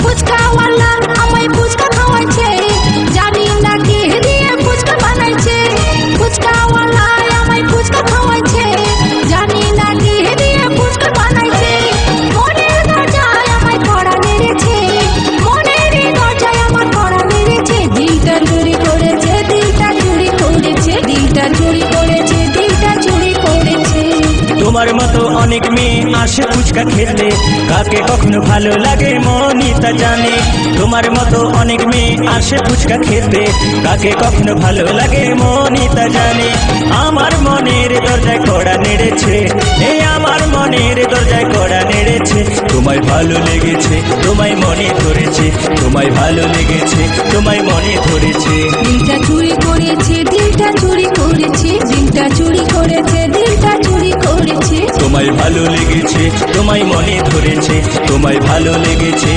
ফুচকাওয়ালা আমায় ফুচকা খাওয়াচ্ছে, জানি না কে দিয়ে ফুচকা বানাইছে। ফুচকাওয়ালা আমায় ফুচকা খাওয়াচ্ছে, জানি না কে দিয়ে ফুচকা বানাইছে। মনের দরজায় আমায় কড়া মেরেছে, মনের দরজায় আমার কড়া মেরেছে। দিলটা চুরি করেছে, দিলটা চুরি করেছে, দিলটা চুরি করেছে, দিলটা চুরি করেছে। তোমার মতো অনেক মেয়ে আসে ফুচকা খেতে, কাকে কখনো ভালো লাগে মনই তা জানে। তোমার মতো অনেক মেয়ে আসে ফুচকা খেতে, কাকে কখনো ভালো লাগে মনই তা জানে। আমার মনের দরজায় কড়া নেড়েছে, এই আমার মনের দরজায় কড়া নেড়েছে। তোমায় ভালো লেগেছে, তোমায় মনে ধরেছে, তোমায় ভালো লেগেছে, তোমায় মনে ধরেছে। দিলটা চুরি করেছে, দিলটা চুরি করেছে, দিলটা চুরি করেছে, দিলটা চুরি করেছে। তোমায় ভালো লেগেছে, তোমায় মনে ধরেছে, তোমায় ভালো লেগেছে।